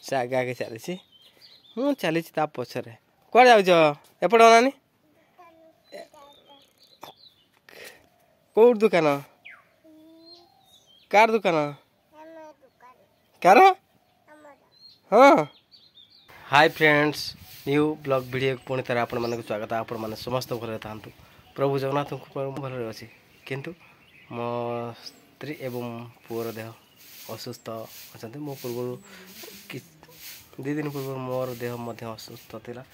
से आगे आगे चली हूँ चली पछरे कौन जाऊच एपट नानी कौट दुकान कार दुकान कार हाँ hi friends new blog video पुणी थर आपण मानक स्वागत आपण मैंने समस्त भले था प्रभु जगन्नाथ भल अच्छी किंतु मो स्त्री एवं पुअर देह असुस्थ अच्छा मो पूर्व दी दिन पूर्व मोर देह मध्य असुस्थ था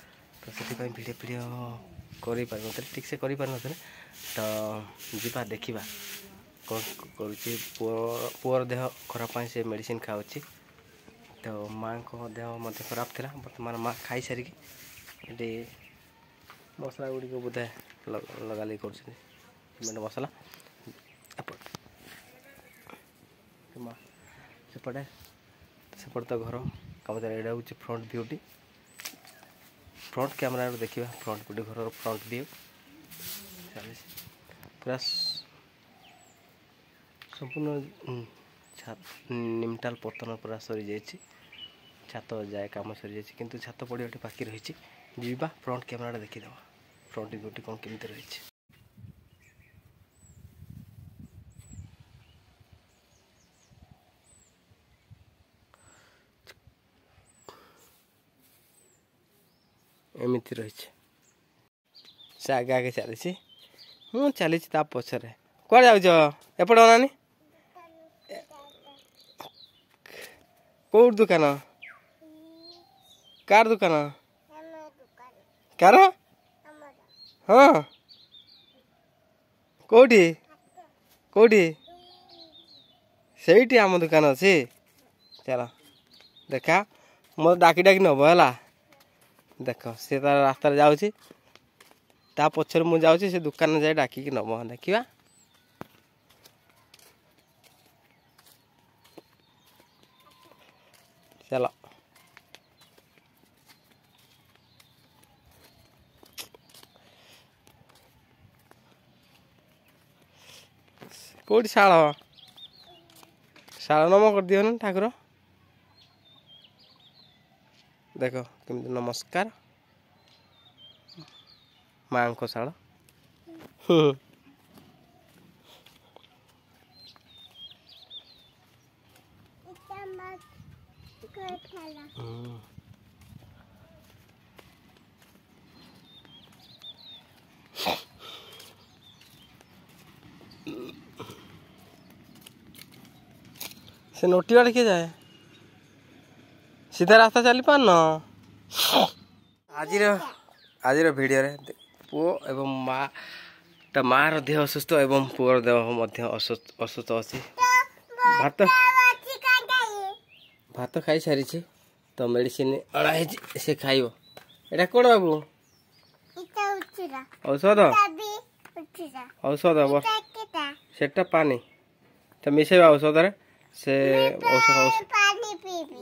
तो से भिडियो भिडियो कर ठीक से कर तो जीवा देखा कौन कर देह खराब से मेडिसिन खाऊँ तो माँ को देह मध्य खराब था बर्तमान माँ खाई सारिकी ये मसला गुड़िक बोधे लगा लगी कर मसला सेपटे सेपटे तो घर कम यहाँ हूँ फ्रंट भ्यूटी फ्रंट कैमेरा देखा फ्रंट भ्यू घर फ्रंट व्यू पूरा संपूर्ण निमटाल पतन पूरा सरी जाइए छात जाए कम सरी जाइए किंतु छात पड़ा बाकी रही जीवा फ्रंट कैमेरा देखीद फ्रंट भ्यूटी कौन केमी रही एमती रही से आगे आगे चली हूँ चली पछरे कौन जाऊच एपट नानी कौट दुकान कार दुकान कार हाँ कौटी कौटी से आम दुकान अच्छी चल देखा मत डाकी डाकी नब है देख सी तार रास्तार जाऊँगी ता पछर मु जाऊँगी से दुकान जाए डाकिकी नब देखा चलो कौटी शाल शाल नम कर दियो ठाकुर देख केमती नमस्कार माँ को शाल से नोटी वाले किए जाए सीधा रास्ता चली पान आज भिडियो पुओ एवं माँ मार देह असुस्थ एवं पुअर देह असुस्थ अच्छी भात भात खाई सारी तो मेडिसिन अणाई से खाइब एटा कौन बाबू औषध औषध सेटा पानी तो मिसेबा औषध से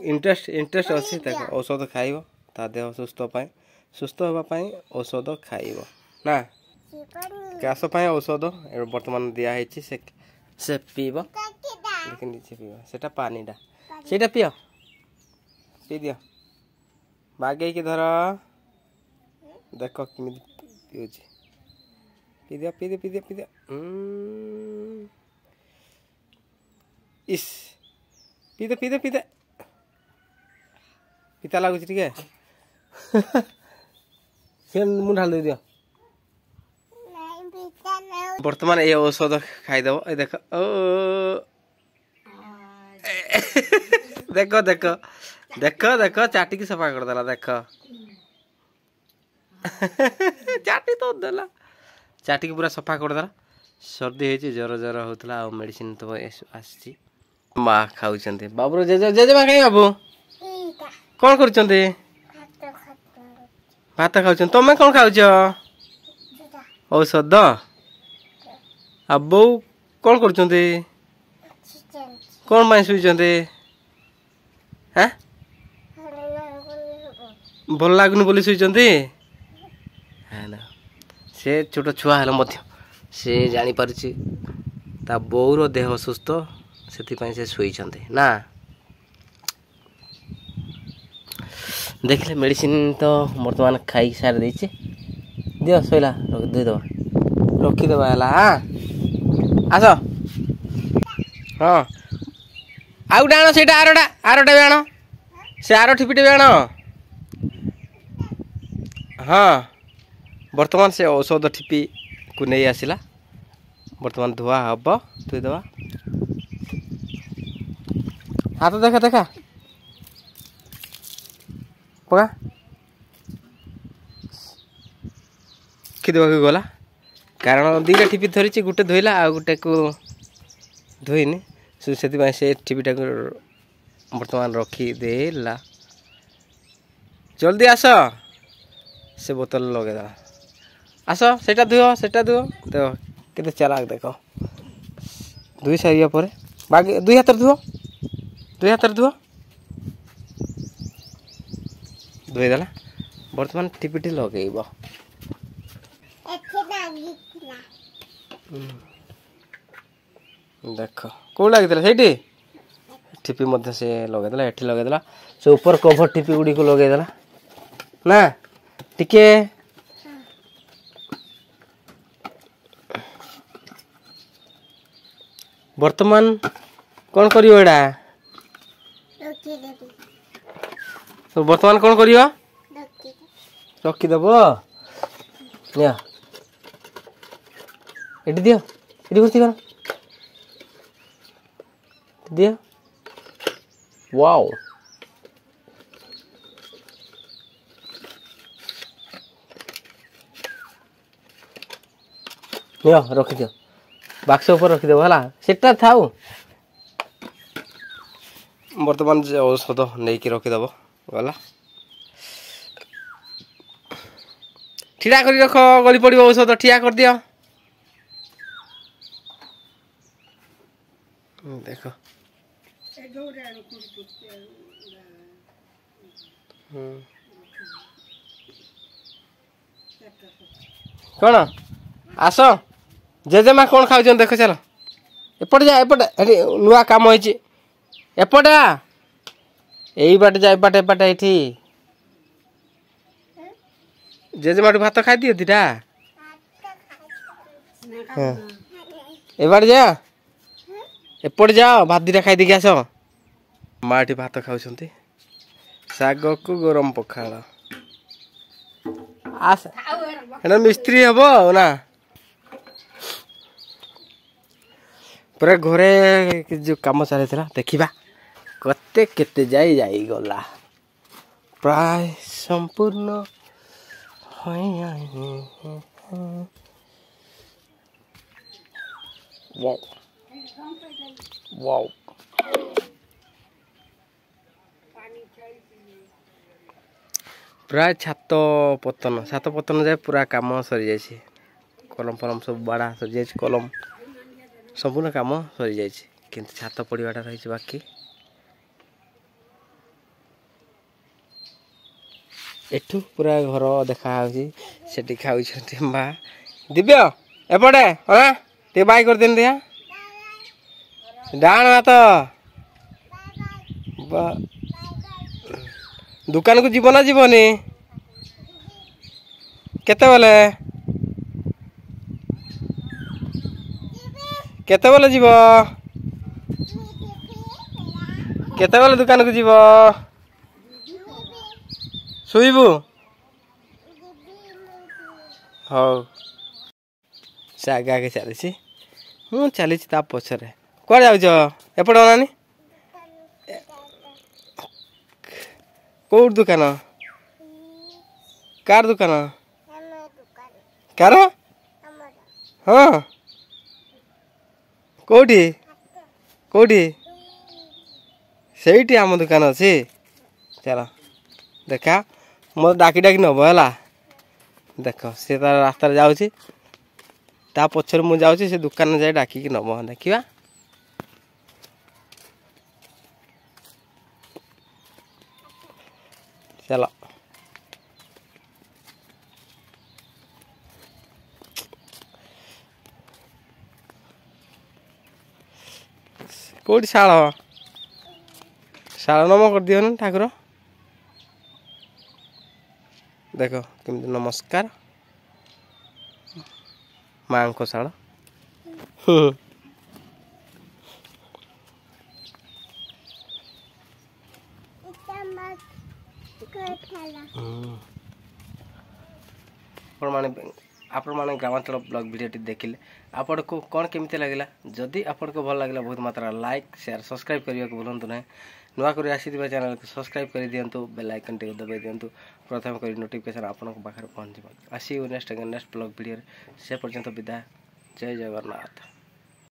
इंटरेस्ट अच्छी औषध खाइब ता देह सुस्थ होगापाई औषध खाइब ना काश औषध बर्तमान दिखाई से पीब लेकिन नीचे पीब सेटा पानीटा सेटा पियो पी दियो बागे की धर देख कमी पीऊँ पी दियो पी दियो पी दियो पी दियो इस पी दे पी दे पी दे पिता लगुच टे से मुँह ढाल दे दियो बर्तमान ये औषध खाईदेव देख देख देख देख देख चाटी की सफा करदेला देख चाटी तो देला चाटी की पूरा सफा करदेला सर्दी होती जर जर होता आ मेडिसिन तो आसी माँ खाऊ बाबू जेजेमा कहीं बाबू कौन कर भात खाऊ तुम कौन खाऊच औषध आ बो कौन कर कौन पाई शुईचंती हाँ भल लगुनि बोली शुईचंती से छोट छुआ है से जानी पारुची ता बोर देह असुस्थ से शुईचंती ना देखिले मेडिसिन तो बर्तमान खाई सारी देचे दियो सैला देदबा रखीदबा है हाँ आस हाँ आउ गोटे आण से आरटा भी आण से आर ठिपिटे भी आण हाँ बर्तमान से औषध ठिपी को नहीं आसला बर्तमान धुआ हम धोईदबा हाथ देखा देखा पका रखीदेवा गला कारण दुईटा ठिपी धरी गोटे धोइला आ गोटे को धोईनी से ठिपीटा बर्तमान रखीदेला जल्दी आस से बोतल लगेदा आस सेटा धुओ देख केते चलाक देख धोई सारिया पर बाकी दुई हाथ धुओ धोईदेला बर्तमान टिपिटी लगेब देख कौन लगी से टिपी मध्य से लगेदेला एठी लगेदेला से ऊपर कभर टिपी गुड़ी को लगेदेला ना टिके वर्तमान कौन करियो एडा तो वर्तमान कौन करियो रखीदेव एटी दियो एटी भर्ती कर दियो वाओ रखीदियो बाक्स ऊपर रखीदेव है सेटा थाऊ बर्तमान औषध नहीं कि रखीदेव गला ठिया कर रख गली पड़ औषध ठिया कर दियो देख कौन आस जेजेमा कौन खाऊ देख चल एपटे जा एपटे नुआ काम होइछि एपटे यही बाटे जा एपटे एपटे एठी जेजेमा भात खाई दियो दीटा ए बाटे जा एपटे जाओ भात दीटा खाई देके आस माँ एठी भात खाउछंती साग को गरम पखाड़ आस एना मिस्त्री हबो ना पूरा घरे जो काम चली देखा कते केते जाई गला प्राय संपूर्ण वाओ वाओ प्राय छात पतन जाए पूरा काम सरी जाए कलम फलम सब बाड़ा सरी जाए कलम संपूर्ण काम सरी जाए किंतु छात पड़ाटा रही बाकी एठू पूरा घर देखा से खाऊ माँ दिव्य एपटे हाँ टे बाय कर देन दिया डाण तो दुकान को जीव ना जीवनी केते बेले केते बेले जीव केते बेले दुकान को जीव शुइबू हाँ से आगे आगे चली हूँ चली पछरे कौन जाऊच एपटे अनानी कौ दुकान कार दुकान कार हाँ कौटी कौटी से आम दुकान अच्छी चल देखा मत डाकी डाकी नब है देख सी तार रास्ता जाऊँगी ता पछर मुझे जाऊँगी से दुकान जाए डाकिकी नब देखा चल कौटी शाल शाल नम कर दियो ठाकुर देख केमती नमस्कार माँ को शाल आपण मैंने ग्रामांचल ब्लॉग वीडियो देखिले आपण को कौन केमती लगे जदि आपण को भल लगे बहुत मात्रा लाइक शेयर सब्सक्राइब करने को भूलु ना नुआ कर आसीथिबा चैनल को सब्सक्राइब कर दियंतु बेल आइकन टे दबाई दियंतु प्रथम कर नोटिफिकेशन आपण को पाखर पहुंच आसी नेक्स्ट ब्लॉग वीडियो से पर्यंत विदाय जय जगन्नाथ।